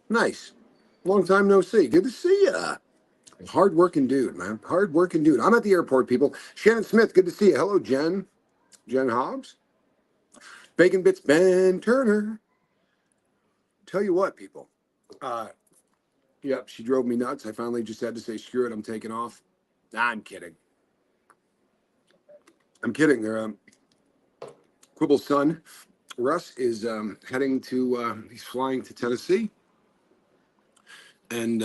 Nice. Long time no see. Good to see ya. Hard-working dude, man. Hard-working dude. I'm at the airport, people. Shannon Smith, good to see you. Hello, Jen. Jen Hobbs. Bacon Bits Ben Turner. Tell you what, people. Uh, yep, she drove me nuts. I finally just had to say, screw it, I'm taking off. Nah, I'm kidding. I'm kidding. Quibble's son, Russ, is heading to, he's flying to Tennessee. And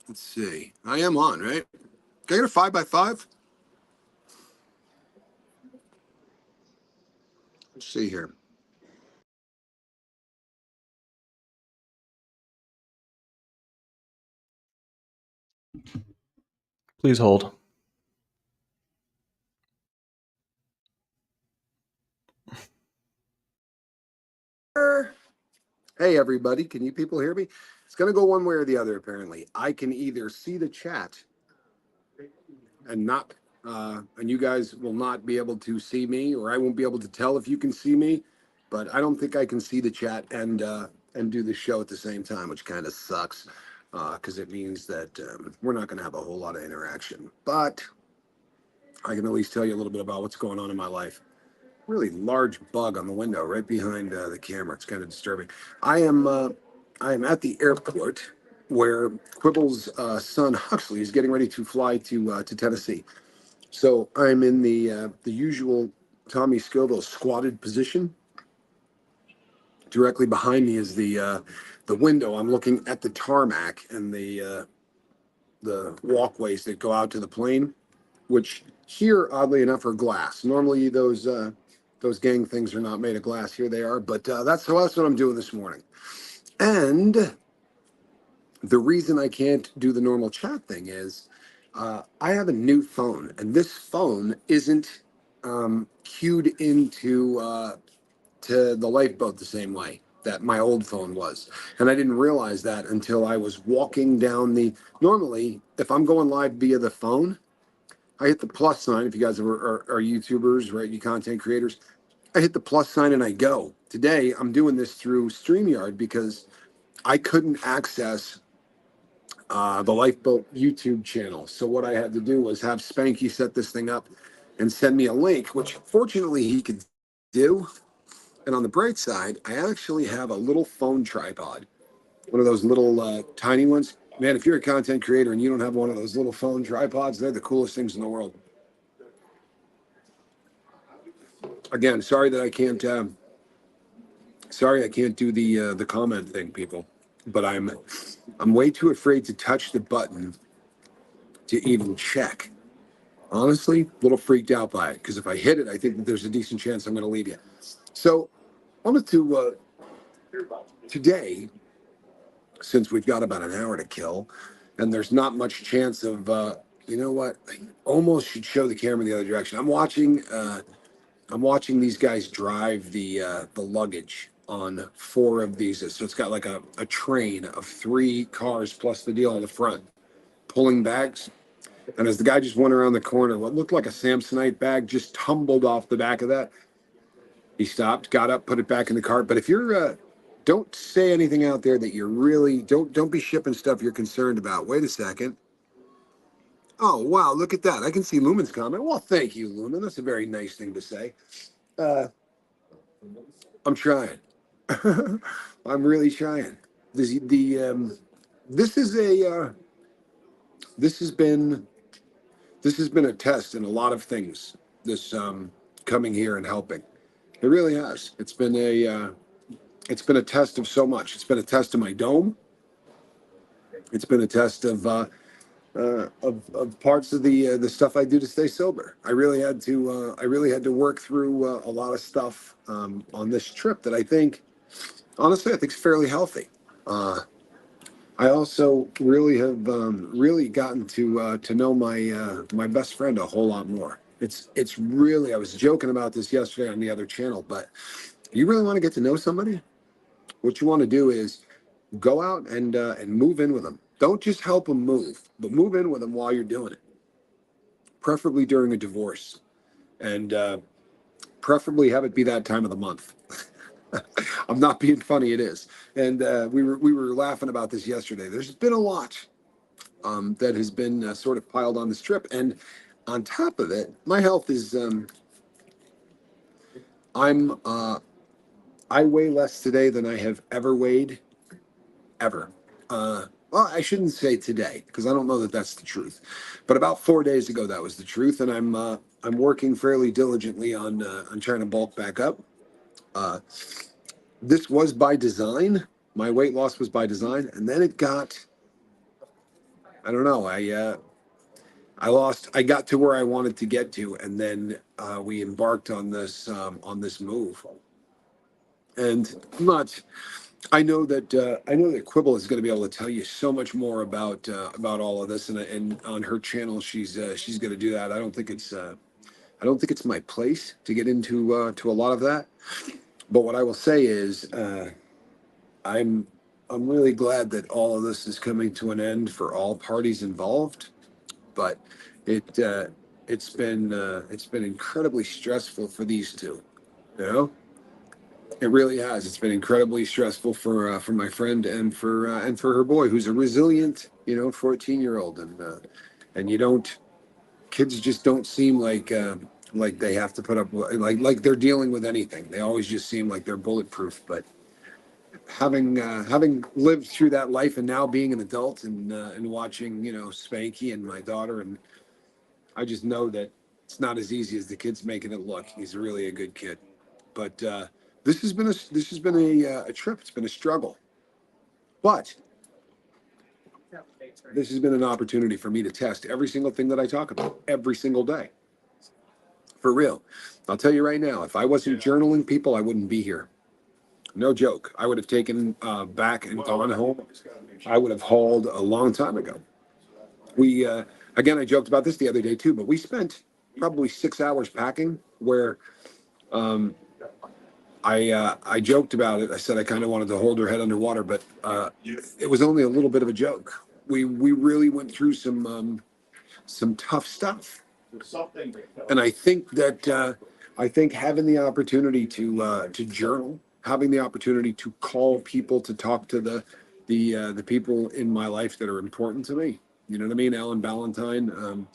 let's see. I am on, right? Can I get a 5x5? Let's see here. Please hold. Hey, everybody. Can you people hear me? It's going to go one way or the other, apparently. I can either see the chat and not, and you guys will not be able to see me, or I won't be able to tell if you can see me. But I don't think I can see the chat and do the show at the same time, which kind of sucks because it means that we're not going to have a whole lot of interaction. But I can at least tell you a little bit about what's going on in my life. Really large bug on the window right behind the camera. It's kind of disturbing. I am at the airport where Quibble's son Huxley is getting ready to fly to Tennessee. So I'm in the usual Tommy Scoville squatted position. Directly behind me is the window. I'm looking at the tarmac and the walkways that go out to the plane, which here, oddly enough, are glass. Normally, those gang things are not made of glass. Here they are, but that's what I'm doing this morning. And the reason I can't do the normal chat thing is I have a new phone, and this phone isn't queued into to the lifeboat the same way that my old phone was. And I didn't realize that until I was walking down the. Normally, if I'm going live via the phone, I hit the plus sign. If you guys are YouTubers, right, you content creators, I hit the plus sign and I go. Today, I'm doing this through StreamYard because I couldn't access the Lifeboat YouTube channel. So what I had to do was have Spanky set this thing up and send me a link, which fortunately he could do. And on the bright side, I actually have a little phone tripod, one of those little tiny ones. Man, if you're a content creator and you don't have one of those little phone tripods, they're the coolest things in the world. Again, sorry that I can't. Sorry, I can't do the comment thing, people. But I'm way too afraid to touch the button to even check. Honestly, a little freaked out by it because if I hit it, I think that there's a decent chance I'm going to leave you. So, I wanted to today, since we've got about an hour to kill, and there's not much chance of. You know what? I almost should show the camera the other direction. I'm watching. I'm watching these guys drive the luggage on four of these. So it's got like a train of three cars plus the deal on the front, pulling bags. And as the guy just went around the corner, what looked like a Samsonite bag just tumbled off the back of that. He stopped, got up, put it back in the cart. But if you're don't say anything out there that you're really don't be shipping stuff you're concerned about. Wait a second. Oh wow, look at that. I can see Lumen's comment. Well, thank you, Lumen. That's a very nice thing to say. Uh, I'm trying. I'm really trying. This is a this has been this has been a test in a lot of things. This coming here and helping. It really has. It's been a test of so much. It's been a test of my dome. It's been a test of parts of the stuff I do to stay sober. I really had to work through a lot of stuff on this trip that I think honestly I think is fairly healthy. Uh, I also really have really gotten to know my best friend a whole lot more. It's really I was joking about this yesterday on the other channel, but you really want to get to know somebody. What you want to do is go out and move in with them. Don't just help them move, but move in with them while you're doing it. Preferably during a divorce, and preferably have it be that time of the month. I'm not being funny. It is, and we were laughing about this yesterday. There's been a lot that has been sort of piled on this trip, and on top of it, my health is. I'm. I weigh less today than I have ever weighed, ever. Well, I shouldn't say today because I don't know that that's the truth, but about 4 days ago that was the truth, and I'm working fairly diligently on trying to bulk back up. Uh, this was by design. My weight loss was by design, and then it got. I don't know. I got to where I wanted to get to, and then we embarked on this move. And I'm not. I know that Quibble is going to be able to tell you so much more about all of this, and on her channel she's going to do that. I don't think it's my place to get into to a lot of that. But what I will say is I'm I'm really glad that all of this is coming to an end for all parties involved. But it it's been incredibly stressful for these two. You know, it really has. It's been incredibly stressful for my friend and for her boy, who's a resilient, 14-year-old, and you don't kids just don't seem like they have to put up like they're dealing with anything. They always just seem like they're bulletproof. But having lived through that life and now being an adult and watching Spanky and my daughter, and I just know that it's not as easy as the kid's making it look. He's really a good kid. But this has been a trip. It's been a struggle, but this has been an opportunity for me to test every single thing that I talk about every single day. For real. I'll tell you right now, if I wasn't journaling, people, I wouldn't be here. No joke. I would have taken back and gone home. I would have hauled a long time ago. We again, I joked about this the other day too, but we spent probably 6 hours packing. Where um, I joked about it. I said I kind of wanted to hold her head underwater, but it was only a little bit of a joke. We really went through some tough stuff, and I think having the opportunity to journal, having the opportunity to call people, to talk to the people in my life that are important to me. You know what I mean? Ellen Ballantyne,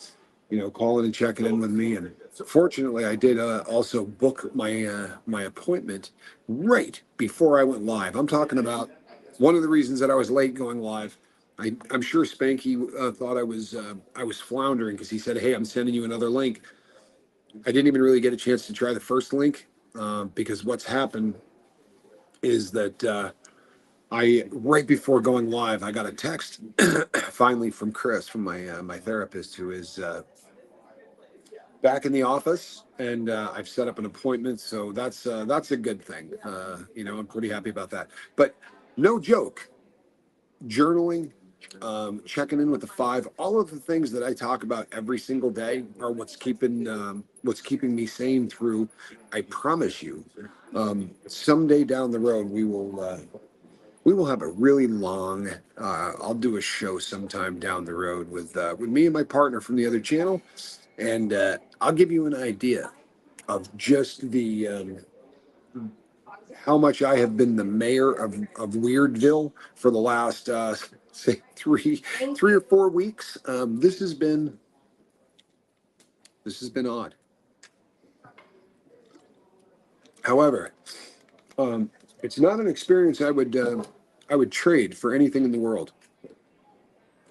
calling and checking in with me. And fortunately, I did also book my appointment right before I went live. I'm talking about one of the reasons that I was late going live. I'm sure Spanky thought I was floundering because he said, "Hey, I'm sending you another link." I didn't even really get a chance to try the first link because what's happened is that I right before going live, I got a text finally from Chris, from my therapist, who is back in the office, and I've set up an appointment, so that's a good thing. I'm pretty happy about that. But no joke, journaling, checking in with the five, all of the things that I talk about every single day are what's keeping me sane through. I promise you, someday down the road we will have a really long. I'll do a show sometime down the road with me and my partner from the other channel, and I'll give you an idea of just the how much I have been the mayor of Weirdville for the last say three or 4 weeks. This has been odd. However, it's not an experience I would trade for anything in the world.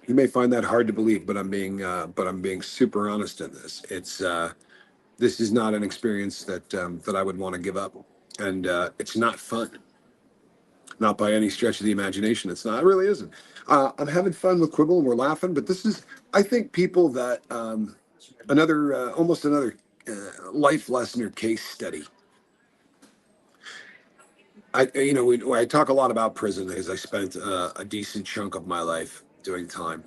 You may find that hard to believe, but I'm being super honest in this. This is not an experience that I would want to give up, and it's not fun. Not by any stretch of the imagination. It's not. It really isn't. I'm having fun with Quibble, and we're laughing. But this is, I think, people that another almost another life lesson or case study. I talk a lot about prison because I spent a decent chunk of my life doing time,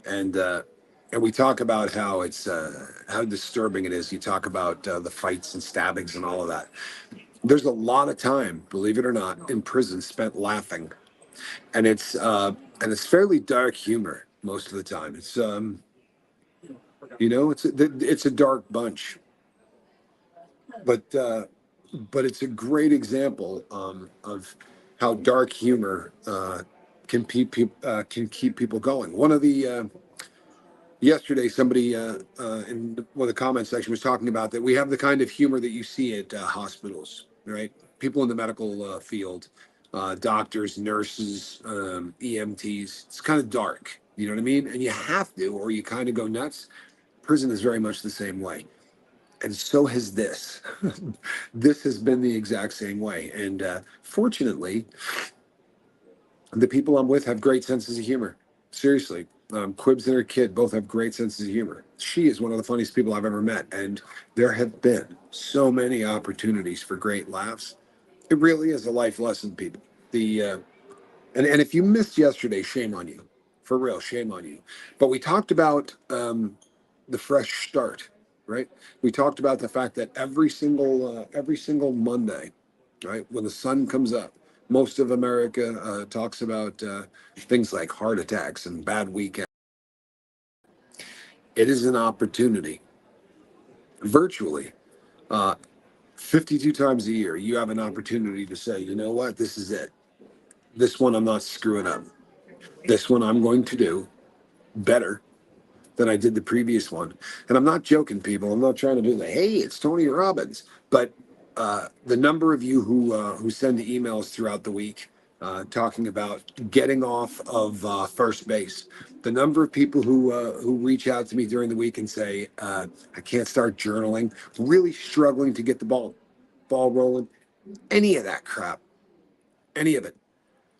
and we talk about how disturbing it is. You talk about the fights and stabbings and all of that. There's a lot of time, believe it or not, in prison spent laughing, and it's fairly dark humor most of the time. It's a dark bunch, but but it's a great example of how dark humor can keep people going. One of the yesterday, somebody in one of the comment section was talking about that we have the kind of humor that you see at hospitals, right? People in the medical field, doctors, nurses, EMTs. It's kind of dark, you know what I mean? And you have to, or you kind of go nuts. Prison is very much the same way, and so has this. This has been the exact same way, and fortunately, the people I'm with have great senses of humor. Seriously, Quibs and her kid both have great senses of humor. She is one of the funniest people I've ever met, and there have been so many opportunities for great laughs. It really is a life lesson, people. The and if you missed yesterday, shame on you, for real, shame on you. But we talked about the fresh start, right? We talked about the fact that every single Monday, right, when the sun comes up, most of America talks about things like heart attacks and bad weekends. It is an opportunity, virtually, uh, 52 times a year. You have an opportunity to say, you know what, this is it. This one I'm not screwing up. This one I'm going to do better than I did the previous one. And I'm not joking, people. I'm not trying to do the hey, it's Tony Robbins. But the number of you who send emails throughout the week talking about getting off of first base, the number of people who reach out to me during the week and say I can't start journaling, really struggling to get the ball rolling, any of that crap, any of it.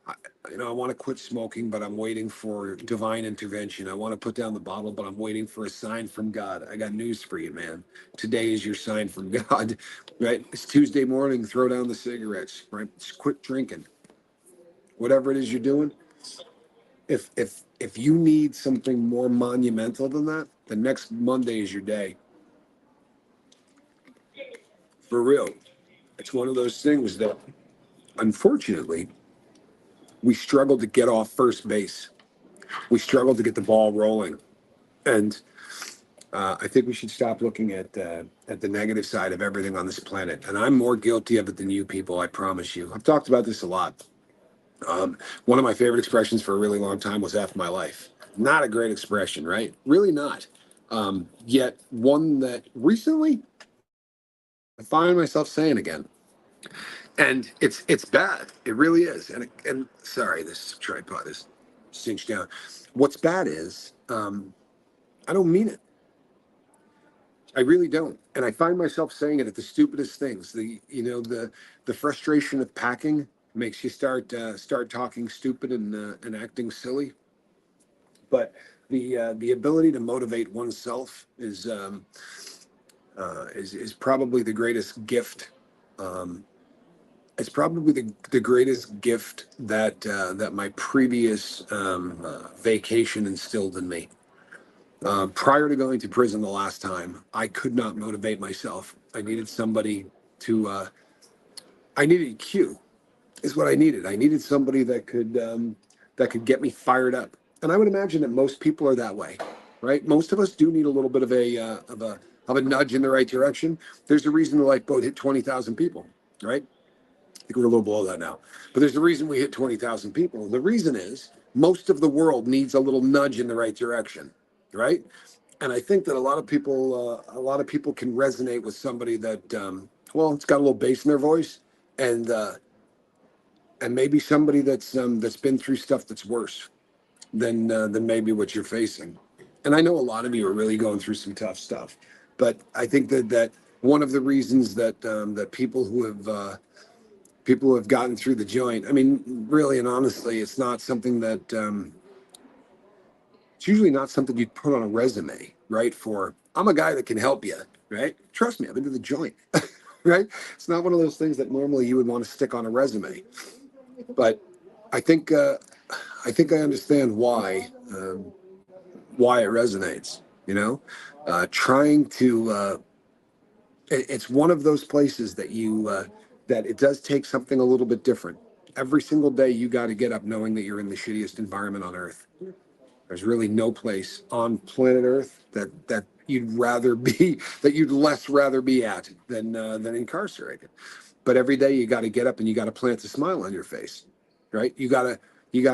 I, I want to quit smoking, but I'm waiting for divine intervention. I want to put down the bottle, but I'm waiting for a sign from God. I got news for you, man. Today is your sign from God, right? It's Tuesday morning. Throw down the cigarettes, right? Just quit drinking. Whatever it is you're doing. If you need something more monumental than that, the next Monday is your day. For real. It's one of those things that, unfortunately, we struggle to get off first base. We struggle to get the ball rolling. And I think we should stop looking at the negative side of everything on this planet. And I'm more guilty of it than you people, I promise you. I've talked about this a lot. One of my favorite expressions for a really long time was F my life. Not a great expression, right? Really not. Yet one that recently I find myself saying again. And it's bad. It really is. And sorry, this tripod is cinched down. What's bad is I don't mean it. I really don't. And I find myself saying it at the stupidest things. The frustration of packing makes you start talking stupid and acting silly. But the ability to motivate oneself is probably the greatest gift. Um, it's probably the greatest gift that my previous vacation instilled in me. Prior to going to prison the last time, I could not motivate myself. I needed somebody I needed a cue, is what I needed. I needed somebody that could get me fired up. And I would imagine that most people are that way, right? Most of us do need a little bit of a nudge in the right direction. There's a reason the lifeboat hit 20,000 people, right? I think we're a little below that now, but there's a reason we hit 20,000 people. The reason is most of the world needs a little nudge in the right direction, right? And I think that a lot of people can resonate with somebody that, well, it's got a little bass in their voice, and maybe somebody that's been through stuff that's worse than maybe what you're facing. And I know a lot of you are really going through some tough stuff, but I think that one of the reasons that people who have gotten through the joint, I mean, really and honestly, it's not something that it's usually not something you'd put on a resume, right? For I'm a guy that can help you, right? Trust me, I've been to the joint, right? It's not one of those things that normally you would want to stick on a resume. But I think I think I understand why it resonates. Trying to it's one of those places that that it does take something a little bit different. Every single day you got to get up knowing that you're in the shittiest environment on earth. There's really no place on planet Earth that you'd rather be, that you'd less rather be at than incarcerated. But every day you got to get up and you got to plant a smile on your face, right? You got to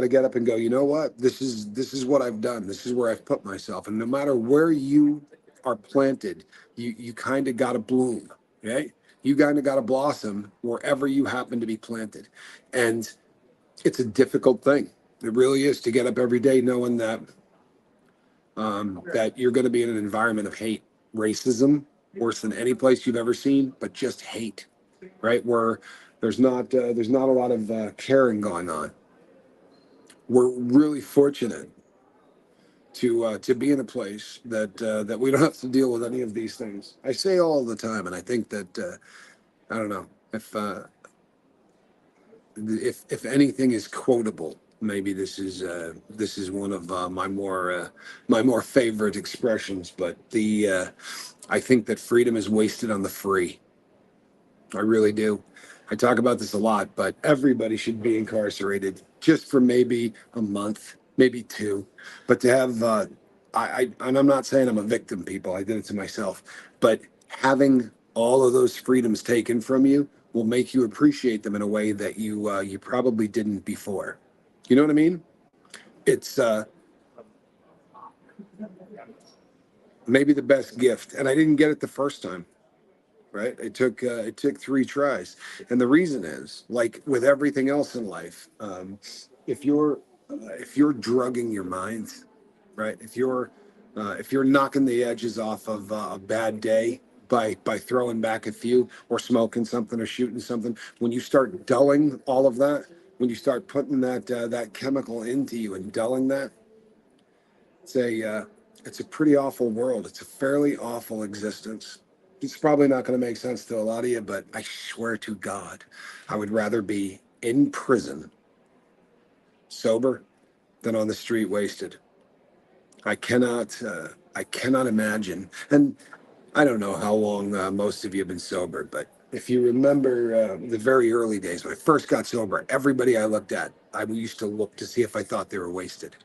get up and go, you know what? This is what I've done. This is where I've put myself. And no matter where you are planted, you kind of got to bloom, right? You kind of got to blossom wherever you happen to be planted. And it's a difficult thing. It really is, to get up every day knowing that you're going to be in an environment of hate, racism, worse than any place you've ever seen, but just hate, right? Where there's not a lot of caring going on. We're really fortunate to be in a place that we don't have to deal with any of these things. I say all the time, and I think that I don't know if anything is quotable, maybe this is one of my more favorite expressions. But I think that freedom is wasted on the free. I really do. I talk about this a lot, but everybody should be incarcerated just for maybe a month, maybe two. But to have, and I'm not saying I'm a victim, people. I did it to myself. But having all of those freedoms taken from you will make you appreciate them in a way that you probably didn't before. You know what I mean? It's maybe the best gift, and I didn't get it the first time. Right? It took three tries, and the reason is, like with everything else in life, if you're drugging your mind, right? If you're knocking the edges off of a bad day by throwing back a few, or smoking something, or shooting something, when you start dulling all of that, when you start putting that chemical into you and dulling that, it's a pretty awful world. It's a fairly awful existence. It's probably not going to make sense to a lot of you, but I swear to God, I would rather be in prison, sober, than on the street, wasted. I cannot imagine. And I don't know how long most of you have been sober, but if you remember the very early days when I first got sober, everybody I looked at, I used to look to see if I thought they were wasted.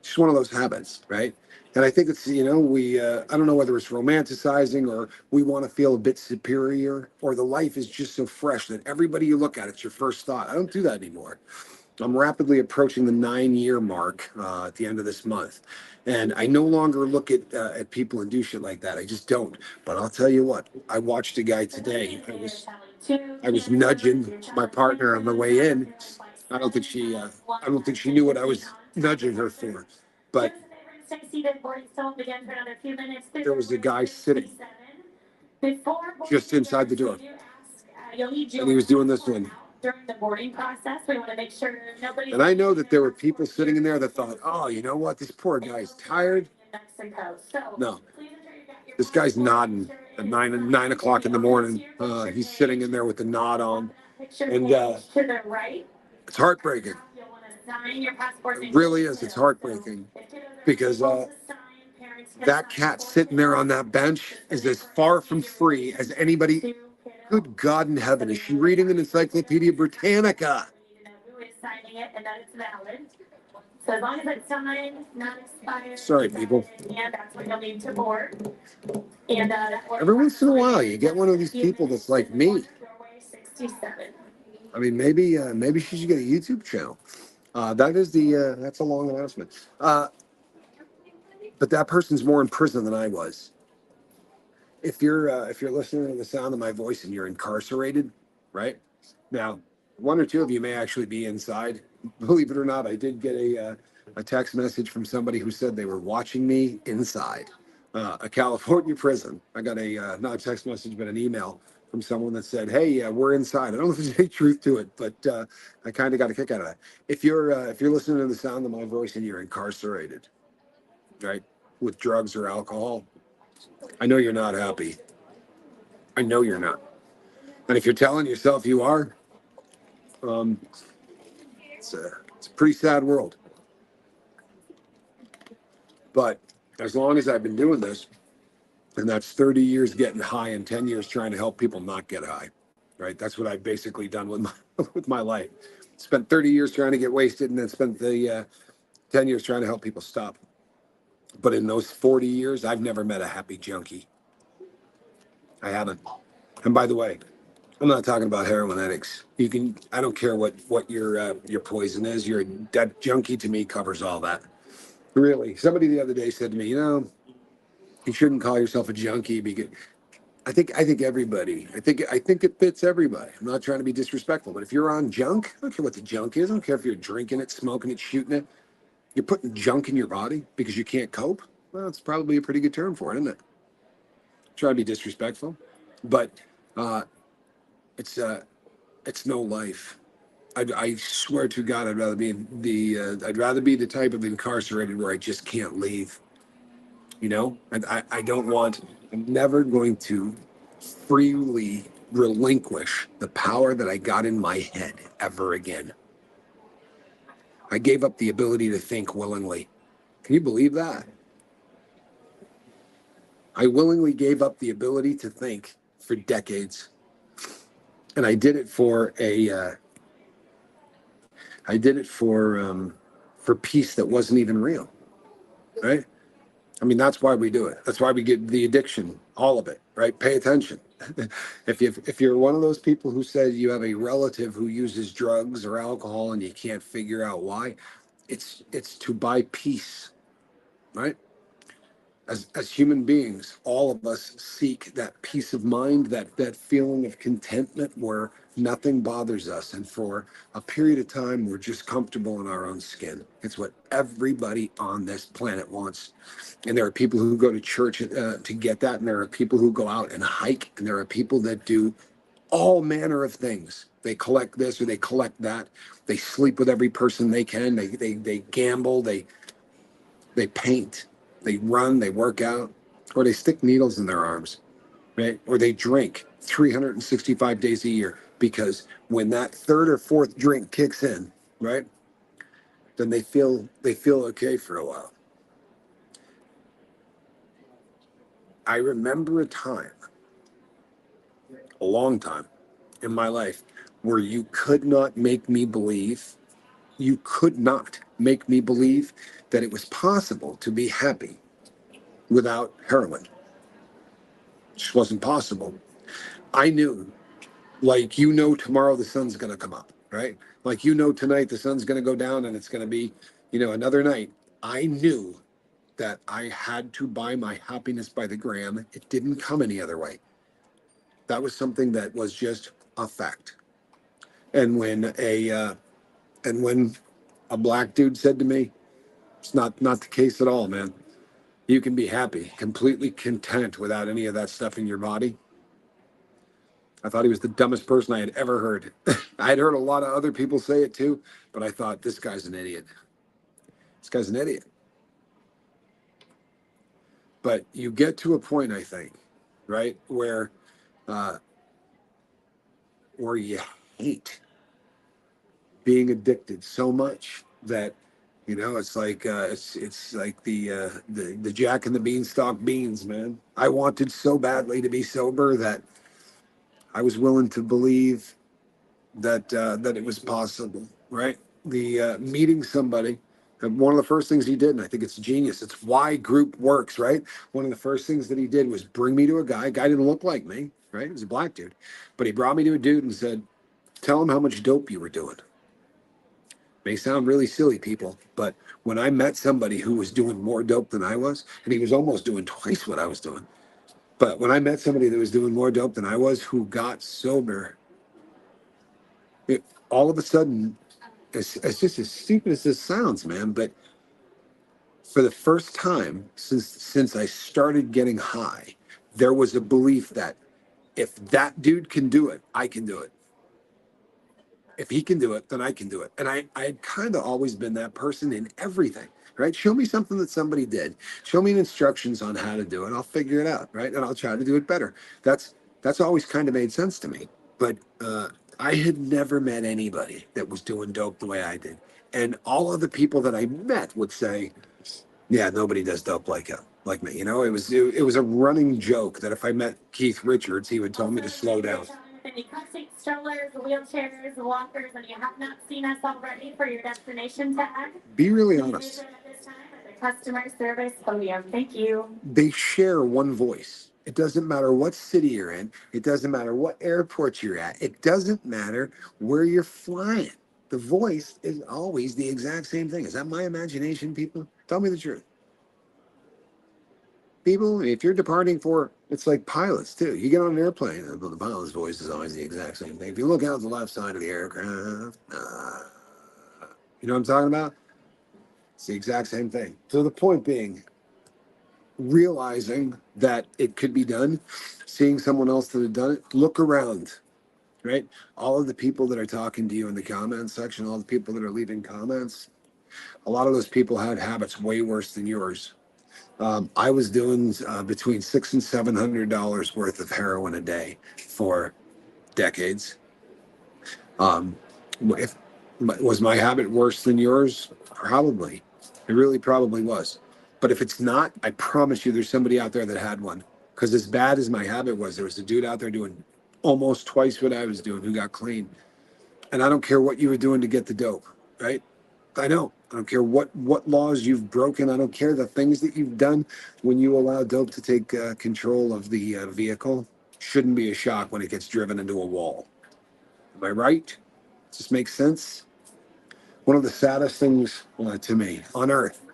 Just one of those habits, right? And I think it's, I don't know whether it's romanticizing, or we want to feel a bit superior, or the life is just so fresh that everybody you look at, it's your first thought. I don't do that anymore. I'm rapidly approaching the 9-year mark at the end of this month, and I no longer look at people and do shit like that. I just don't. But I'll tell you what, I watched a guy today. I was nudging my partner on the way in. I don't think she knew what I was nudging her for, but there was a guy sitting just inside the door, and he was doing this one. During the boarding process, we want to make sure nobody. And I know that there were people sitting in there that thought, "Oh, you know what? This poor guy's tired." No, this guy's nodding at 9 o'clock in the morning. He's sitting in there with the nod on, and it's heartbreaking. It really is. It's heartbreaking because that cat sitting there on that bench is as far from free as anybody. Good God in heaven, is she reading an Encyclopedia Britannica? So as long as it's signed, not expired. Sorry, people. And that's what you'll need to board. And every once in a while, you get one of these people that's like me. I mean, maybe she should get a YouTube channel. That's a long announcement. But that person's more in prison than I was. If you're listening to the sound of my voice and you're incarcerated, right now, one or two of you may actually be inside. Believe it or not, I did get a text message from somebody who said they were watching me inside a California prison. I got not a text message, but an email from someone that said, "Hey, we're inside." I don't know if there's any truth to it, but I kind of got a kick out of that. If you're listening to the sound of my voice and you're incarcerated, right, with drugs or alcohol, I know you're not happy. I know you're not. And if you're telling yourself you are, it's a pretty sad world. But as long as I've been doing this, and that's 30 years getting high and 10 years trying to help people not get high, right? That's what I've basically done with with my life. Spent 30 years trying to get wasted, and then spent the 10 years trying to help people stop. But in those 40 years, I've never met a happy junkie. I haven't. And by the way, I'm not talking about heroin addicts. You can, I don't care what your poison is. That junkie to me covers all that. Really. Somebody the other day said to me, you shouldn't call yourself a junkie because I think everybody. I think it fits everybody. I'm not trying to be disrespectful, but if you're on junk, I don't care what the junk is. I don't care if you're drinking it, smoking it, shooting it. You're putting junk in your body because you can't cope. Well, it's probably a pretty good term for it, isn't it? Try to be disrespectful, but uh, it's it's no life. I swear to God, I'd rather be the type of incarcerated where I just can't leave. And I don't want. I'm never going to freely relinquish the power that I got in my head ever again. I gave up the ability to think willingly. Can you believe that? I willingly gave up the ability to think for decades, and I did it for peace that wasn't even real, right? I mean, that's why we do it. That's why we get the addiction, all of it, right? Pay attention. If you're one of those people who says you have a relative who uses drugs or alcohol and you can't figure out why, it's to buy peace, right? As human beings, all of us seek that peace of mind, that feeling of contentment where nothing bothers us, and for a period of time we're just comfortable in our own skin. It's what everybody on this planet wants. And there are people who go to church to get that, and there are people who go out and hike, and there are people that do all manner of things. They collect this or they collect that. They sleep with every person they can. They gamble. They paint, they run, they work out, or they stick needles in their arms, right? Or they drink 365 days a year because when that third or fourth drink kicks in, right, then they feel okay for a while. I remember a time, a long time in my life, where you could not make me believe that it was possible to be happy without heroin. It just wasn't possible. I knew, like, tomorrow the sun's going to come up, right? Like, tonight the sun's going to go down and it's going to be, another night. I knew that I had to buy my happiness by the gram. It didn't come any other way. That was something that was just a fact. And when a black dude said to me, it's not the case at all, man. You can be happy, completely content without any of that stuff in your body. I thought he was the dumbest person I had ever heard. I had heard a lot of other people say it too, but I thought, this guy's an idiot. This guy's an idiot. But you get to a point, I think, right, uh, where you hate being addicted so much that it's like it's like the Jack and the Beanstalk beans, man. I wanted so badly to be sober that I was willing to believe that it was possible, right? The meeting somebody, one of the first things he did, and I think it's genius. It's why group works, right? One of the first things that he did was bring me to a guy. Guy didn't look like me, right? He was a black dude, but he brought me to a dude and said, "Tell him how much dope you were doing." May sound really silly, people, but when I met somebody who was doing more dope than I was, and he was almost doing twice what I was doing, but when I met somebody that was doing more dope than I was, who got sober, all of a sudden, it's just as stupid as this sounds, man, but for the first time since I started getting high, there was a belief that if that dude can do it, I can do it. If he can do it, then I can do it. And I had kind of always been that person in everything, right? Show me something that somebody did. Show me instructions on how to do it. I'll figure it out, right? And I'll try to do it better. That's always kind of made sense to me. But I had never met anybody that was doing dope the way I did. And all of the people that I met would say, yeah, nobody does dope like me. It was a running joke that if I met Keith Richards, he would tell me to slow down. Any car seats, strollers, wheelchairs, walkers, and you have not seen us already for your destination tag. Be really honest. customer service podium. Thank you. They share one voice. It doesn't matter what city you're in. It doesn't matter what airport you're at. It doesn't matter where you're flying. The voice is always the exact same thing. Is that my imagination, people? Tell me the truth. People, if you're departing for, it's like pilots too. You get on an airplane, the pilot's voice is always the exact same thing. If you look out the left side of the aircraft, you know what I'm talking about? It's the exact same thing. So the point being, realizing that it could be done, seeing someone else that had done it, look around, right? All of the people that are talking to you in the comments section, all the people that are leaving comments, a lot of those people had habits way worse than yours. I was doing between $600 and $700 worth of heroin a day for decades. If was my habit worse than yours? Probably. It really probably was. But if it's not, I promise you there's somebody out there that had one. Because as bad as my habit was, there was a dude out there doing almost twice what I was doing who got clean. And I don't care what you were doing to get the dope, right? I know. I don't care what laws you've broken. I don't care the things that you've done when you allow dope to take control of the vehicle. Shouldn't be a shock when it gets driven into a wall. Am I right? Does this make sense? One of the saddest things to me on earth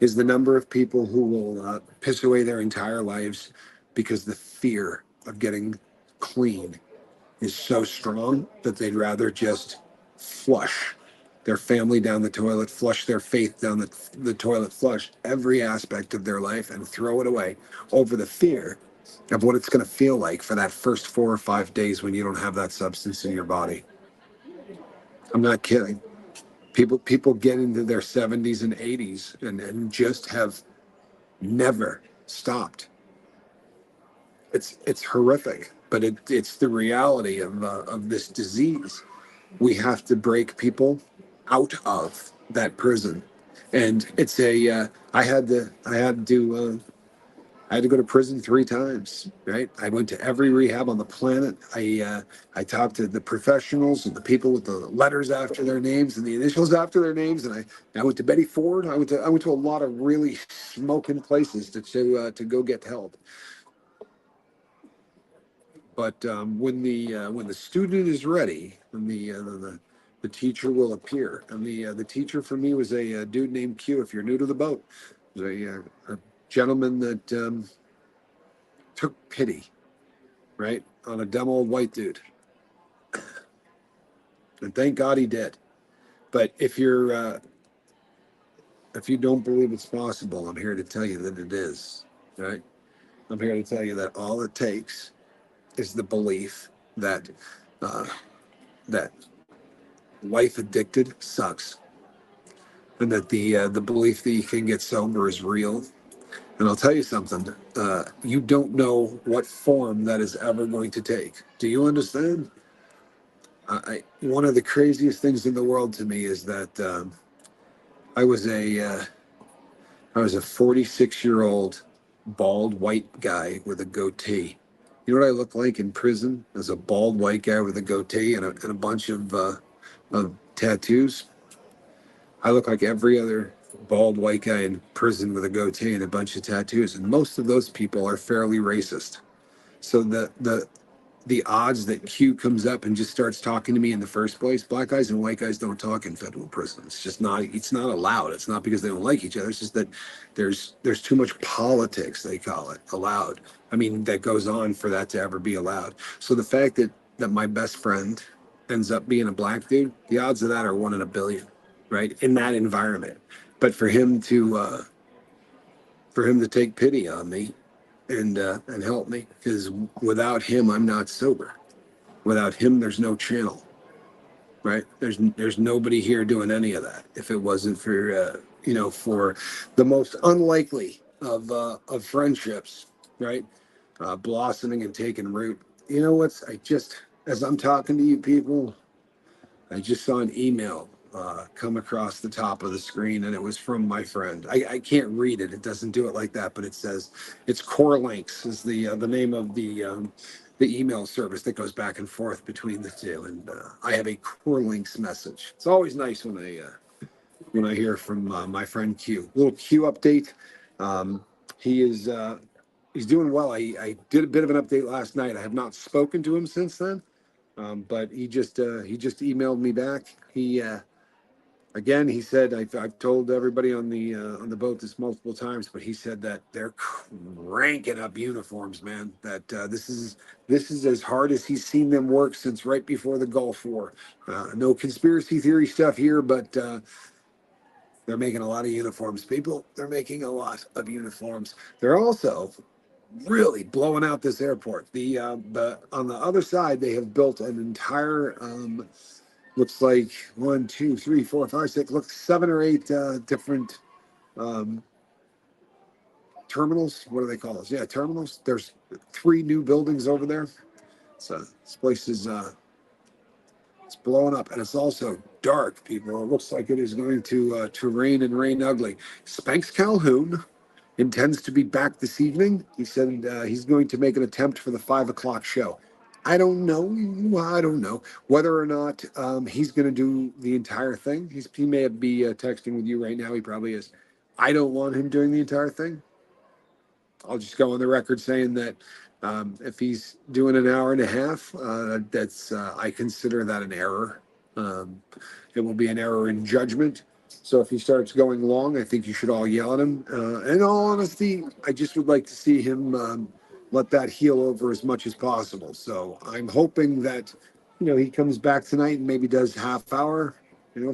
is the number of people who will piss away their entire lives because the fear of getting clean is so strong that they'd rather just flush their family down the toilet, flush their faith down the toilet, flush every aspect of their life and throw it away over the fear of what it's going to feel like for that first 4 or 5 days when you don't have that substance in your body. I'm not kidding. People get into their 70s and 80s and just have never stopped. It's horrific, but it's the reality of this disease. We have to break people out of that prison, and it's a I had to go to prison 3 times, right? I went to every rehab on the planet. I talked to the professionals and the people with the letters after their names and the initials after their names, and I went to Betty Ford. I went to a lot of really smoking places to go get help. But when the student is ready, when the teacher will appear, and the teacher for me was a dude named Q. If you're new to the boat, was a gentleman that took pity, right, on a dumb old white dude. And thank God he did. But if you don't believe it's possible, I'm here to tell you that it is, right? I'm here to tell you that all it takes is the belief that uh, that life addicted sucks, and that the belief that you can get sober is real. And I'll tell you something. You don't know what form that is ever going to take. Do you understand? One of the craziest things in the world to me is that I was a 46-year-old bald white guy with a goatee. You know what I look like in prison as a bald white guy with a goatee and a bunch of tattoos? I look like every other bald white guy in prison with a goatee and a bunch of tattoos, and most of those people are fairly racist. So the odds that Q comes up and just starts talking to me in the first place. Black guys and white guys don't talk in federal prison. It's not allowed. It's not because they don't like each other. It's just that there's too much politics, they call it, allowed. I mean, that goes on for that to ever be allowed. So the fact that my best friend ends up being a black dude, the odds of that are 1 in a billion, right? In that environment. But for him to take pity on me and help me, because without him I'm not sober. Without him there's no channel, right? There's nobody here doing any of that if it wasn't for for the most unlikely of friendships, right? Blossoming and taking root. You know what's I just as I'm talking to you people, I just saw an email come across the top of the screen, and it was from my friend. I can't read it; it doesn't do it like that, but it says it's Core Links is the name of the email service that goes back and forth between the two. And I have a Core Links message. It's always nice when when I hear from my friend Q. Little Q update. He is he's doing well. I did a bit of an update last night. I have not spoken to him since then, but he just emailed me back. He again, he said, I've told everybody on the boat this multiple times, but he said that they're cranking up uniforms, man. That this is as hard as he's seen them work since right before the Gulf War. No conspiracy theory stuff here, but they're making a lot of uniforms, people. They're making a lot of uniforms. They're also really blowing out this airport. The on the other side, they have built an entire looks like one, two, three, four, five, six, looks 7 or 8 different um, terminals. What do they call those? Yeah, terminals. There's 3 new buildings over there. So this place is it's blowing up, and it's also dark, people. It looks like it is going to rain and rain ugly. Spanx Calhoun intends to be back this evening. He said he's going to make an attempt for the 5 o'clock show. I don't know. I don't know whether or not he's going to do the entire thing. He may be texting with you right now. He probably is. I don't want him doing the entire thing. I'll just go on the record saying that if he's doing an hour and a half, that's I consider that an error. It will be an error in judgment. So if he starts going long, I think you should all yell at him. In all honesty, I just would like to see him let that heal over as much as possible. So I'm hoping that he comes back tonight and maybe does half hour,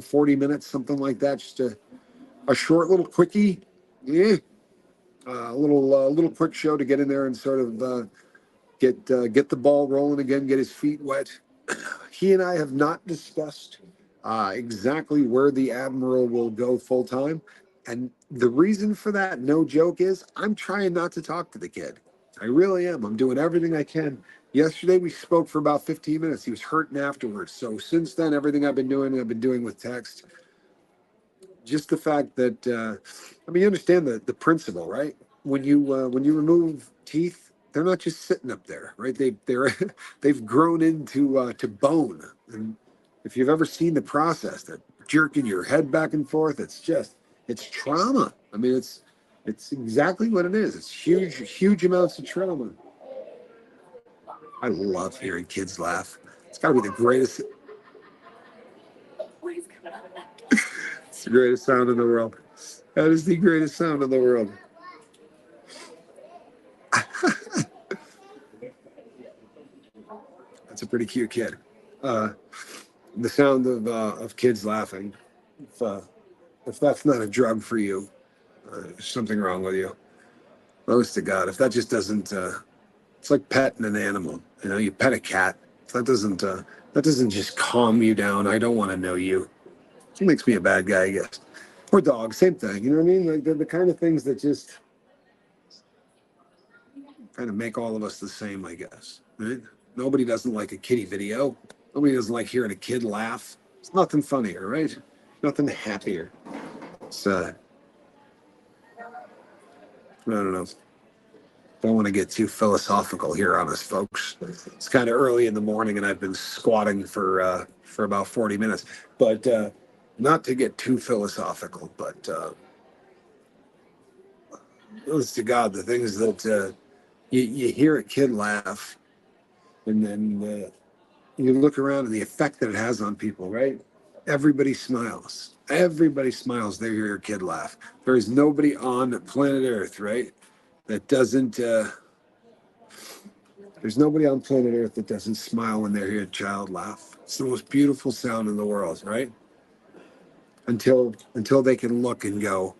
40 minutes, something like that, just a short little quickie. Yeah, little quick show to get in there and sort of get the ball rolling again, get his feet wet. He and I have not discussed exactly where the Admiral will go full time, and the reason for that, no joke, is I'm trying not to talk to the kid. I really am. I'm doing everything I can. Yesterday we spoke for about 15 minutes. He was hurting afterwards. So since then, everything I've been doing with text. Just the fact that you understand the principle, right? When you remove teeth, they're not just sitting up there, right? They've grown into to bone. And if you've ever seen the process, that jerking your head back and forth, it's trauma. It's exactly what it is. It's huge amounts of trauma. I love hearing kids laugh. It's got to be the greatest. It's the greatest sound in the world. That is the greatest sound in the world. That's a pretty cute kid. Uh, the sound of kids laughing. If that's not a drug for you, there's something wrong with you. Honest to God, if that just doesn't, it's like petting an animal. You pet a cat. If that doesn't just calm you down. I don't want to know you. It makes me a bad guy, I guess. Or dog, same thing. You know what I mean? Like they're the kind of things that just kind of make all of us the same, I guess. Right? Nobody doesn't like a kitty video. Nobody doesn't like hearing a kid laugh. It's nothing funnier, right? Nothing happier. It's I don't know. Don't want to get too philosophical here on us, folks. It's kind of early in the morning, and I've been squatting for about 40 minutes. But not to get too philosophical, but honest to God, the things that you hear a kid laugh, and then you look around and the effect that it has on people, right? Everybody smiles. Everybody smiles. They hear your kid laugh. There is nobody on planet Earth, right, that doesn't. There's nobody on planet Earth that doesn't smile when they hear a child laugh. It's the most beautiful sound in the world, right? Until they can look and go,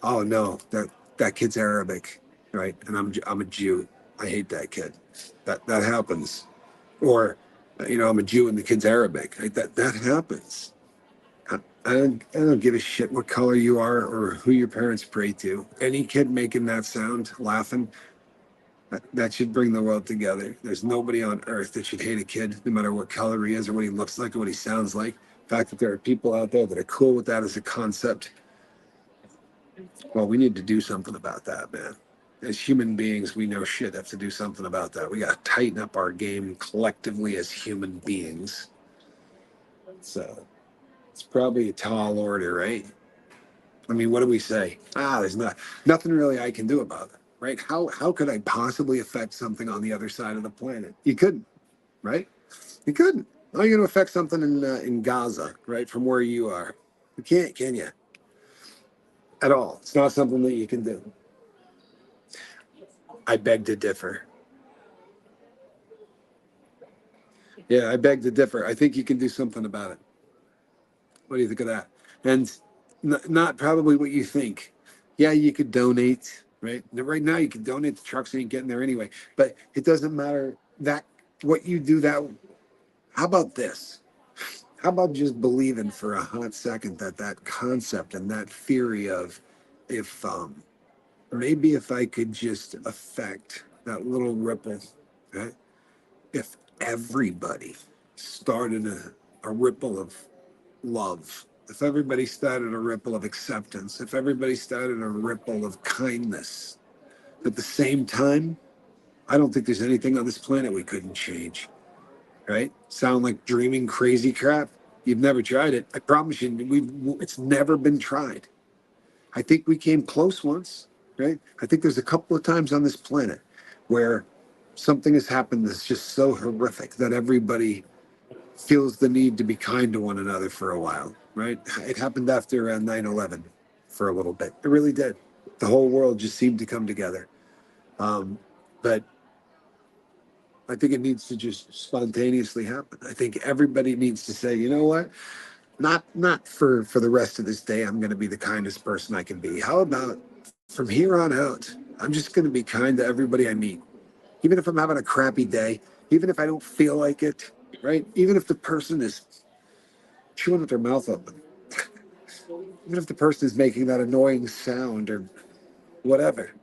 oh no, that kid's Arabic, right? And I'm a Jew. I hate that kid. That happens. Or I'm a Jew and the kid's Arabic. Right? That happens. I don't give a shit what color you are or who your parents pray to. Any kid making that sound, laughing, that should bring the world together. There's nobody on earth that should hate a kid, no matter what color he is or what he looks like or what he sounds like. The fact that there are people out there that are cool with that as a concept, well, we need to do something about that, man. As human beings, we know shit have to do something about that. We got to tighten up our game collectively as human beings. So it's probably a tall order, right? I mean, what do we say? There's nothing really I can do about it, right? How could I possibly affect something on the other side of the planet? You couldn't, right? You couldn't. How are you going to affect something in Gaza, right, from where you are? You can't, can you? At all. It's not something that you can do. I beg to differ. Yeah, I beg to differ. I think you can do something about it. What do you think of that? And not probably what you think. Yeah, you could donate, right? Right now, you can donate. The trucks ain't getting there anyway. But it doesn't matter that what you do. That how about this? How about just believing for a hot second that that concept and that theory of if maybe if I could just affect that little ripple, right? If everybody started a ripple of love, if everybody started a ripple of acceptance, if everybody started a ripple of kindness at the same time, I don't think there's anything on this planet we couldn't change, right? Sound like dreaming crazy crap? You've never tried it. I promise you, it's never been tried. I think we came close once, right? I think there's a couple of times on this planet where something has happened that's just so horrific that everybody feels the need to be kind to one another for a while, right? It happened after 9/11 for a little bit. It really did. The whole world just seemed to come together. But I think it needs to just spontaneously happen. I think everybody needs to say, you know what? Not for the rest of this day, I'm going to be the kindest person I can be. How about from here on out, I'm just going to be kind to everybody I meet, even if I'm having a crappy day, even if I don't feel like it, right? Even if the person is chewing with their mouth open, even if the person is making that annoying sound or whatever.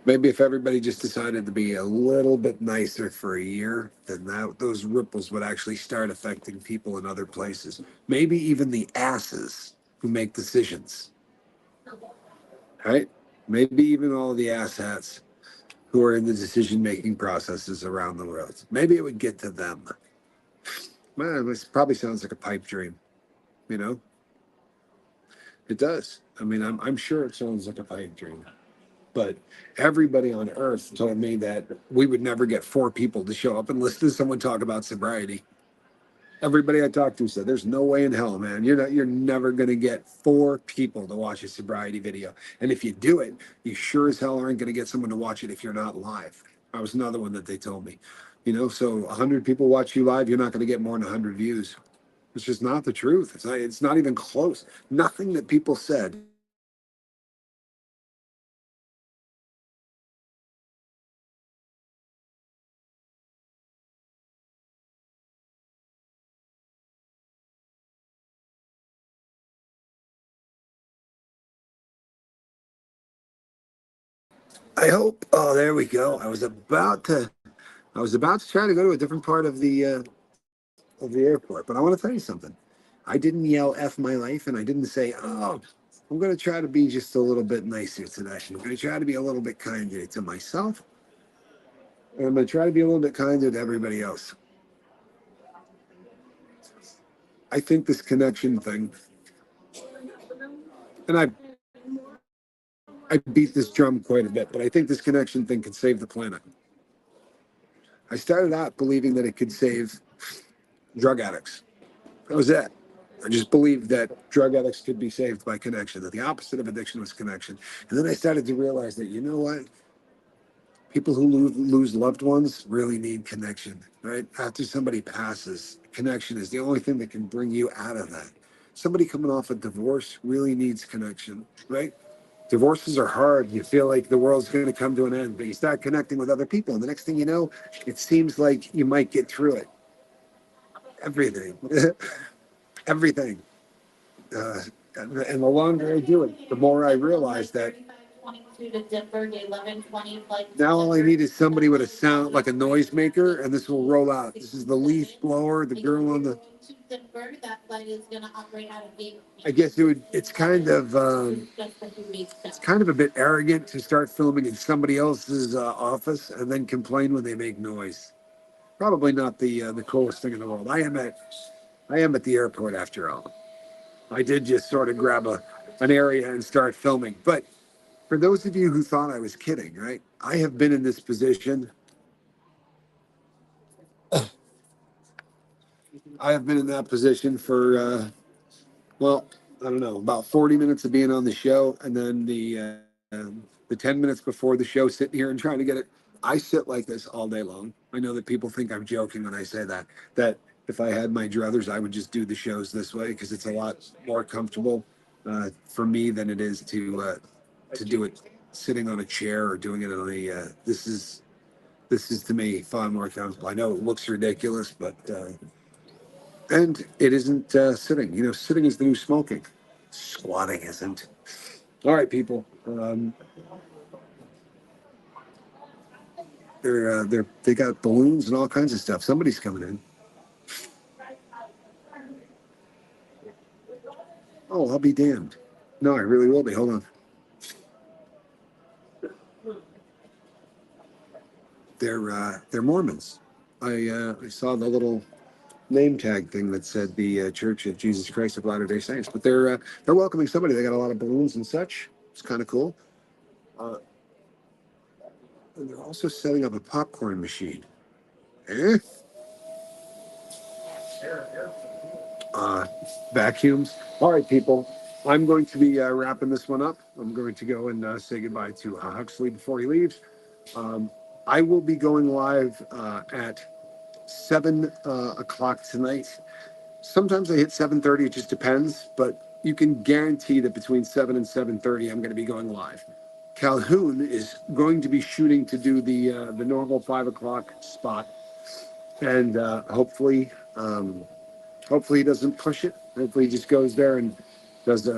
Maybe if everybody just decided to be a little bit nicer for a year, then those ripples would actually start affecting people in other places. Maybe even the asses who make decisions, right? Maybe even all the asshats who are in the decision making processes around the world. Maybe it would get to them. Man, this probably sounds like a pipe dream, you know? It does. I mean, I'm sure it sounds like a pipe dream. But everybody on earth told me that we would never get four people to show up and listen to someone talk about sobriety. Everybody I talked to said, "There's no way in hell, man. You're never going to get four people to watch a sobriety video. And if you do it, you sure as hell aren't going to get someone to watch it if you're not live." That was another one that they told me. So 100 people watch you live, you're not going to get more than 100 views. It's just not the truth. It's not even close. Nothing that people said. I hope. Oh, there we go. I was about to try to go to a different part of the airport, but I want to tell you something. I didn't yell "F my life," and I didn't say, "Oh, I'm going to try to be just a little bit nicer today. I'm going to try to be a little bit kinder to myself, and I'm going to try to be a little bit kinder to everybody else." I think this connection thing, and I beat this drum quite a bit, but I think this connection thing could save the planet. I started out believing that it could save drug addicts. That was it. I just believed that drug addicts could be saved by connection, that the opposite of addiction was connection. And then I started to realize that, you know what? People who lose loved ones really need connection, right? After somebody passes, connection is the only thing that can bring you out of that. Somebody coming off a divorce really needs connection, right? Divorces are hard. You feel like the world's going to come to an end, but you start connecting with other people. And the next thing you know, it seems like you might get through it. Everything. Everything. And the longer I do it, the more I realize that now all I need is somebody with a sound like a noisemaker, and this will roll out. This is the leaf blower, the girl on the. I guess it's kind of a bit arrogant to start filming in somebody else's office and then complain when they make noise. probably not the coolest thing in the world. I am at the airport after all. I did just sort of grab an area and start filming. But for those of you who thought I was kidding, right? I have been in this position. I have been in that position for well, I don't know, about 40 minutes of being on the show, and then the 10 minutes before the show, sitting here and trying to get it. I sit like this all day long. I know that people think I'm joking when I say that. That if I had my druthers, I would just do the shows this way because it's a lot more comfortable for me than it is to do it sitting on a chair or doing it on a. This is to me far more comfortable. I know it looks ridiculous, but and it isn't sitting. You know, sitting is the new smoking. Squatting isn't. All right, people. They got balloons and all kinds of stuff. Somebody's coming in. Oh, I'll be damned. No, I really will be. Hold on. They're Mormons. I saw the little name tag thing that said the Church of Jesus Christ of Latter-day Saints, but they're welcoming somebody. They got a lot of balloons and such. It's kind of cool. Uh, and they're also setting up a popcorn machine. Eh? uh, Vacuums. All right, people. I'm going to be wrapping this one up. I'm going to go and say goodbye to Huxley before he leaves. Um, I will be going live at 7 o'clock tonight. Sometimes I hit 7:30. It just depends, but you can guarantee that between 7 and 7:30, I'm going to be going live. Calhoun is going to be shooting to do the normal 5 o'clock spot, and hopefully he doesn't push it. Hopefully he just goes there and does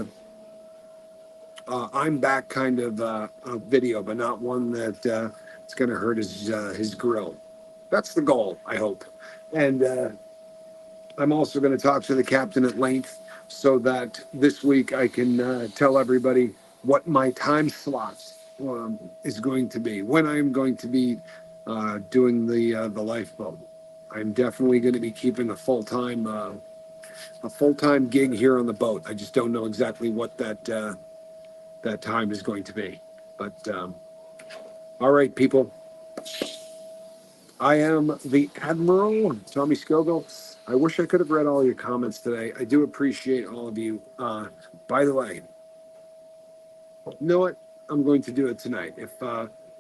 I'm back kind of a video, but not one that it's going to hurt his grill. That's the goal, I hope. And I'm also going to talk to the captain at length so that this week I can tell everybody what my time slot is going to be, when I'm going to be doing the lifeboat. I'm definitely going to be keeping a full-time gig here on the boat. I just don't know exactly what that time is going to be. But all right, people. I am the Admiral, Tommy Scoville. I wish I could have read all your comments today. I do appreciate all of you. By the way, you know what? I'm going to do it tonight. If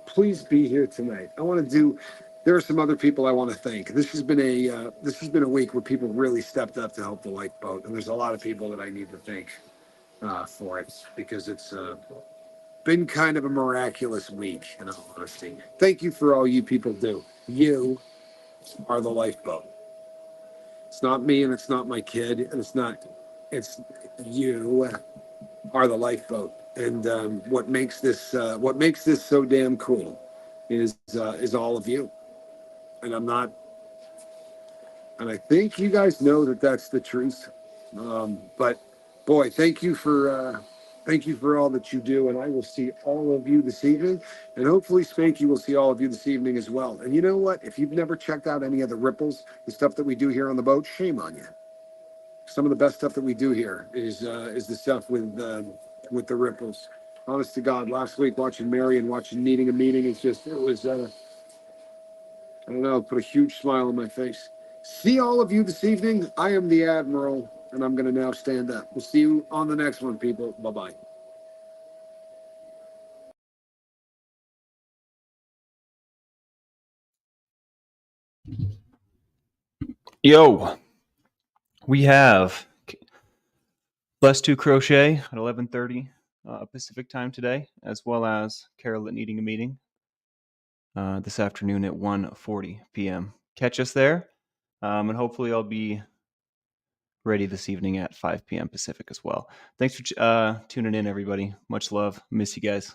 please be here tonight. I want to do. There are some other people I want to thank. This has been a week where people really stepped up to help the lifeboat, and there's a lot of people that I need to thank for it because it's been kind of a miraculous week, in all honesty. Thank you for all you people do. You are the lifeboat. It's not me and it's not my kid and it's you are the lifeboat. And what makes this so damn cool is all of you. And I think you guys know that that's the truth. But boy, thank you for all that you do, and I will see all of you this evening, and hopefully Spanky will see all of you this evening as well. And you know what? If you've never checked out any of the ripples, the stuff that we do here on the boat, shame on you. Some of the best stuff that we do here is the stuff with the ripples. Honest to God, last week watching Mary and watching Needing a Meeting, it was I don't know, put a huge smile on my face. See all of you this evening. I am the Admiral, and I'm going to now stand up. We'll see you on the next one, people. Bye-bye. Yo, we have Bless to Crochet at 11:30 Pacific time today, as well as Carol at Needing a Meeting this afternoon at 1:40 p.m. Catch us there, and hopefully I'll be ready this evening at 5 p.m. Pacific as well. Thanks for tuning in, everybody. Much love. Miss you guys.